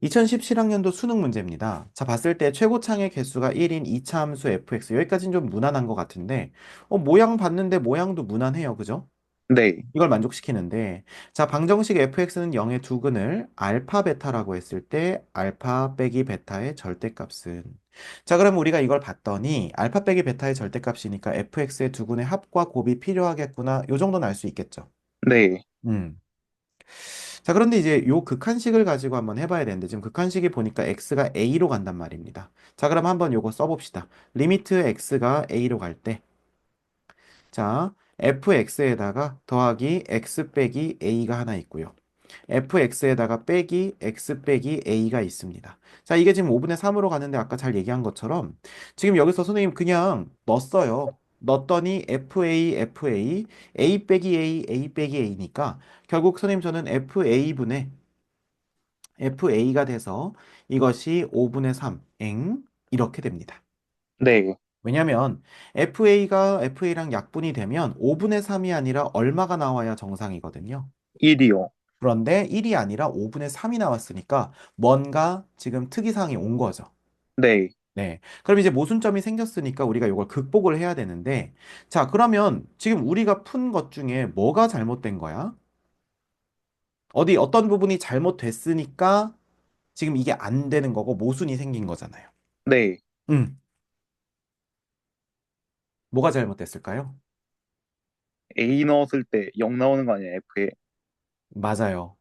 2017학년도 수능 문제입니다. 자, 봤을 때 최고창의 개수가 1인 2차 함수 fx. 여기까지는 좀 무난한 것 같은데, 모양 봤는데 모양도 무난해요. 그죠? 네, 이걸 만족시키는데, 자, 방정식 fx는 0의 두 근을 알파 베타라고 했을 때, 알파 빼기 베타의 절대값은. 자, 그럼 우리가 이걸 봤더니, 알파 빼기 베타의 절대값이니까 fx의 두 근의 합과 곱이 필요하겠구나. 요 정도는 알 수 있겠죠. 네, 음. 자, 그런데 이제 요 극한식을 가지고 한번 해봐야 되는데, 지금 극한식이 보니까 x가 a로 간단 말입니다. 자, 그럼 한번 요거 써봅시다. 리미트 x가 a로 갈 때, 자, fx에다가 더하기 x 빼기 a가 하나 있고요. fx에다가 빼기 x 빼기 a가 있습니다. 자, 이게 지금 5분의 3으로 가는데 아까 잘 얘기한 것처럼 지금 여기서 선생님 그냥 넣었어요. 넣었더니 a 빼기 a 빼기 a니까 결국 선생님 저는 FA가 돼서 이것이 5분의 3, 이렇게 됩니다. 네. 왜냐면 FA랑 약분이 되면 5분의 3이 아니라 얼마가 나와야 정상이거든요. 1이요. 그런데 1이 아니라 5분의 3이 나왔으니까 뭔가 지금 특이사항이 온 거죠. 네, 네. 그럼 이제 모순점이 생겼으니까 우리가 이걸 극복을 해야 되는데, 자, 그러면 지금 우리가 푼 것 중에 뭐가 잘못된 거야? 어떤 부분이 잘못됐으니까 지금 이게 안 되는 거고 모순이 생긴 거잖아요. 네. 음, 뭐가 잘못됐을까요? A 넣었을 때 0 나오는 거 아니에요, F에? 맞아요.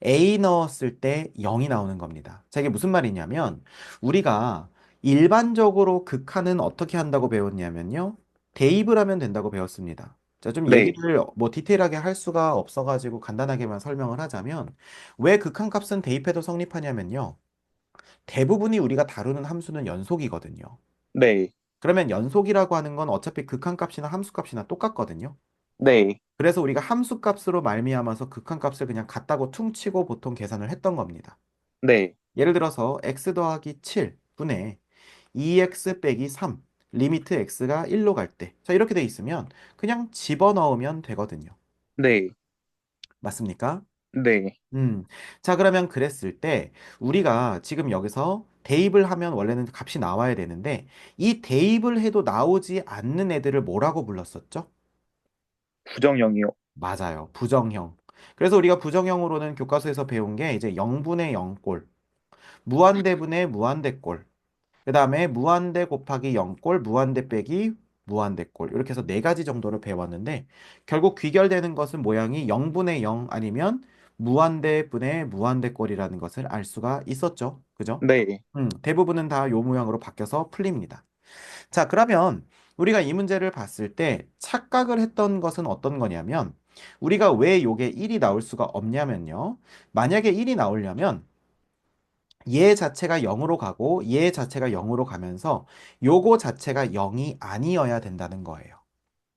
A 넣었을 때 0이 나오는 겁니다. 자, 이게 무슨 말이냐면, 우리가 일반적으로 극한은 어떻게 한다고 배웠냐면요. 대입을 하면 된다고 배웠습니다. 자, 좀 네, 얘기를 뭐 디테일하게 할 수가 없어가지고 간단하게만 설명을 하자면, 왜 극한값은 대입해도 성립하냐면요. 대부분이 우리가 다루는 함수는 연속이거든요. 네, 그러면 연속이라고 하는 건 어차피 극한값이나 함수값이나 똑같거든요. 네, 그래서 우리가 함수값으로 말미암아서 극한값을 그냥 같다고 퉁치고 보통 계산을 했던 겁니다. 네, 예를 들어서 x 더하기 7분의 2x 빼기 3 리미트 x가 1로 갈 때. 자, 이렇게 돼 있으면 그냥 집어넣으면 되거든요. 네, 맞습니까? 네, 음. 자, 그러면 그랬을 때 우리가 지금 여기서 대입을 하면 원래는 값이 나와야 되는데 이 대입을 해도 나오지 않는 애들을 뭐라고 불렀었죠? 부정형이요. 맞아요. 부정형. 그래서 우리가 부정형으로는 교과서에서 배운 게 이제 0분의 0꼴, 무한대분의 무한대꼴, 그 다음에 무한대 곱하기 0꼴, 무한대 빼기 무한대꼴. 이렇게 해서 네 가지 정도를 배웠는데 결국 귀결되는 것은 모양이 0분의 0 아니면 무한대분의 무한대꼴이라는 것을 알 수가 있었죠. 그죠? 네, 대부분은 다 요 모양으로 바뀌어서 풀립니다. 자, 그러면 우리가 이 문제를 봤을 때 착각을 했던 것은 어떤 거냐면 우리가 왜 요게 1이 나올 수가 없냐면요. 만약에 1이 나오려면 얘 자체가 0으로 가고 얘 자체가 0으로 가면서 요거 자체가 0이 아니어야 된다는 거예요.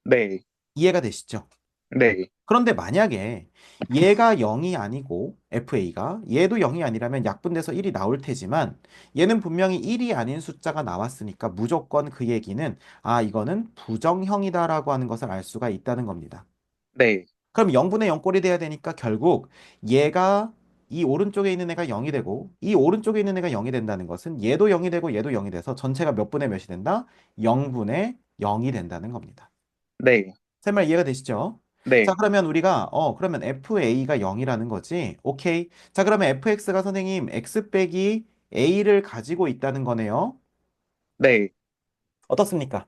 네, 이해가 되시죠? 네, 그런데 만약에 얘가 0이 아니고 FA가 얘도 0이 아니라면 약분돼서 1이 나올 테지만 얘는 분명히 1이 아닌 숫자가 나왔으니까 무조건 그 얘기는 아, 이거는 부정형이다라고 하는 것을 알 수가 있다는 겁니다. 네, 그럼 0분의 0꼴이 돼야 되니까 결국 얘가 이 오른쪽에 있는 애가 0이 되고 이 오른쪽에 있는 애가 0이 된다는 것은 얘도 0이 되고 얘도 0이 돼서 전체가 몇 분의 몇이 된다? 0분의 0이 된다는 겁니다. 네, 제 말 이해가 되시죠? 자, 네, 그러면 우리가 그러면 FA가 0이라는 거지. 오케이. 자, 그러면 FX가 선생님 X 빼기 A를 가지고 있다는 거네요. 네, 어떻습니까?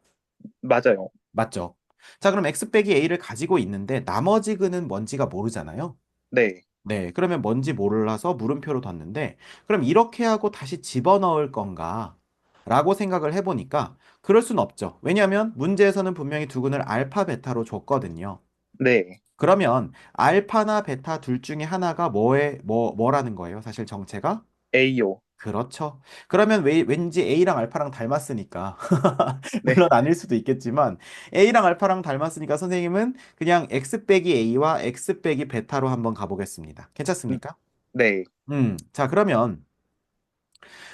맞아요. 맞죠? 자, 그럼 X 빼기 A를 가지고 있는데 나머지 근은 뭔지가 모르잖아요. 네, 네, 그러면 뭔지 몰라서 물음표로 뒀는데, 그럼 이렇게 하고 다시 집어넣을 건가? 라고 생각을 해보니까, 그럴 순 없죠. 왜냐하면 문제에서는 분명히 두 근을 알파, 베타로 줬거든요. 네, 그러면 알파나 베타 둘 중에 하나가 뭐라는 거예요? 사실 정체가? A요. 그렇죠. 그러면 왠지 A랑 알파랑 닮았으니까. 네, 물론 아닐 수도 있겠지만, A랑 알파랑 닮았으니까 선생님은 그냥 X 빼기 A와 X 빼기 베타로 한번 가보겠습니다. 괜찮습니까? 네, 자, 그러면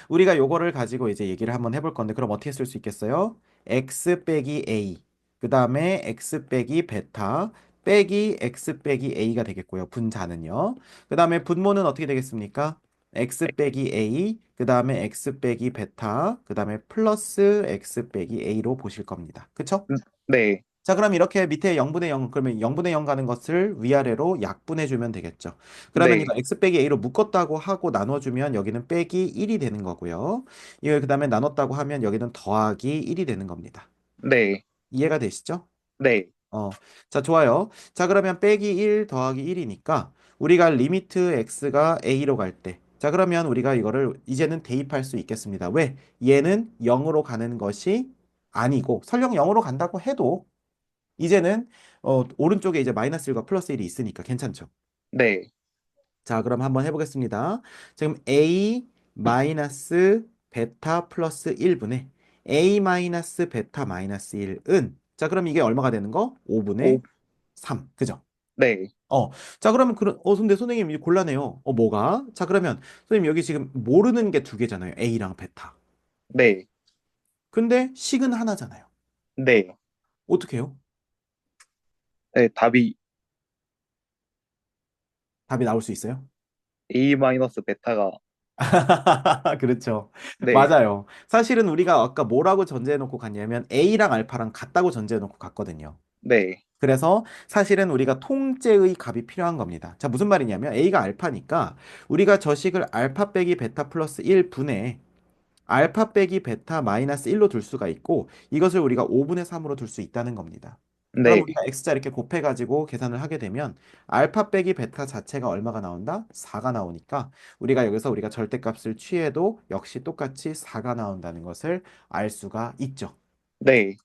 우리가 요거를 가지고 이제 얘기를 한번 해볼 건데, 그럼 어떻게 쓸 수 있겠어요? x 빼기 a, 그 다음에 x 빼기 베타, 빼기 x 빼기 a가 되겠고요. 분자는요. 그 다음에 분모는 어떻게 되겠습니까? x 빼기 a, 그 다음에 x 빼기 베타, 그 다음에 플러스 x 빼기 a로 보실 겁니다. 그쵸? 네, 자, 그럼 이렇게 밑에 0분의 0, 그러면 0분의 0 가는 것을 위아래로 약분해 주면 되겠죠. 그러면 이거 네, x 빼기 a로 묶었다고 하고 나눠주면 여기는 빼기 1이 되는 거고요. 이거 그 다음에 나눴다고 하면 여기는 더하기 1이 되는 겁니다. 네, 이해가 되시죠? 네, 어, 자, 좋아요. 자, 그러면 빼기 1 더하기 1이니까 우리가 리미트 x가 a로 갈 때, 자, 그러면 우리가 이거를 이제는 대입할 수 있겠습니다. 왜? 얘는 0으로 가는 것이 아니고, 설령 0으로 간다고 해도 이제는 오른쪽에 이제 마이너스 1과 플러스 1이 있으니까 괜찮죠? 네. 자, 그럼 한번 해보겠습니다. 지금 a 마이너스 베타 플러스 1분의 a 마이너스 베타 마이너스 1은 자, 그럼 이게 얼마가 되는 거? 오, 5분의 3. 그죠? 네, 어. 자, 그러면 근데 선생님 이제 곤란해요. 뭐가? 자, 그러면 선생님 여기 지금 모르는 게 두 개잖아요. a랑 베타. 네, 근데 식은 하나잖아요. 네. 어떻게 해요? 네, 답이 답이 나올 수 있어요? A 마이너스 베타가, 그렇죠. 네, 맞아요. 사실은 우리가 아까 뭐라고 전제해놓고 갔냐면 A랑 알파랑 같다고 전제해놓고 갔거든요. 네, 그래서 사실은 우리가 통째의 값이 필요한 겁니다. 자, 무슨 말이냐면 A가 알파니까 우리가 저 식을 알파 빼기 베타 플러스 1분의 알파 빼기 베타 마이너스 1로 둘 수가 있고 이것을 우리가 5분의 3으로 둘 수 있다는 겁니다. 그럼 네, 우리가 x자 이렇게 곱해가지고 계산을 하게 되면 알파 빼기 베타 자체가 얼마가 나온다? 4가 나오니까 우리가 여기서 우리가 절대값을 취해도 역시 똑같이 4가 나온다는 것을 알 수가 있죠. 네.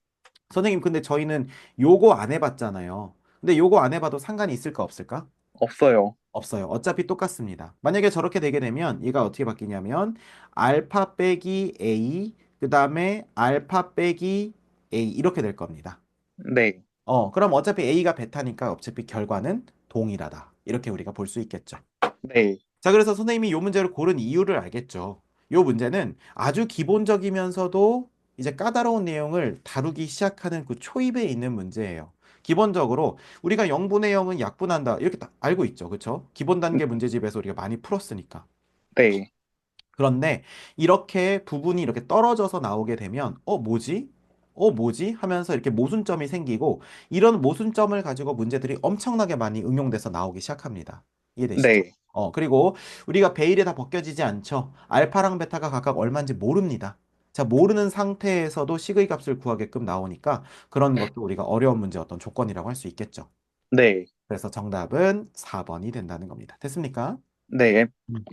선생님, 근데 저희는 요거 안 해봤잖아요. 근데 요거 안 해봐도 상관이 있을까 없을까? 없어요. 없어요. 어차피 똑같습니다. 만약에 저렇게 되게 되면 얘가 어떻게 바뀌냐면 알파 빼기 A 그 다음에 알파 빼기 A 이렇게 될 겁니다. 네, 그럼 어차피 A가 베타니까 어차피 결과는 동일하다. 이렇게 우리가 볼 수 있겠죠. 네, 자, 그래서 선생님이 이 문제를 고른 이유를 알겠죠. 이 문제는 아주 기본적이면서도 이제 까다로운 내용을 다루기 시작하는 그 초입에 있는 문제예요. 기본적으로 우리가 0분의 0은 약분한다. 이렇게 딱 알고 있죠. 그렇죠? 기본 단계 문제집에서 우리가 많이 풀었으니까. 네, 그런데 이렇게 부분이 이렇게 떨어져서 나오게 되면 뭐지? 뭐지? 하면서 이렇게 모순점이 생기고 이런 모순점을 가지고 문제들이 엄청나게 많이 응용돼서 나오기 시작합니다. 이해되시죠? 네, 그리고 우리가 베일에 다 벗겨지지 않죠. 알파랑 베타가 각각 얼마인지 모릅니다. 자, 모르는 상태에서도 식의 값을 구하게끔 나오니까 그런 것도 우리가 어려운 문제 어떤 조건이라고 할 수 있겠죠. 네, 그래서 정답은 4번이 된다는 겁니다. 됐습니까? 네. 음.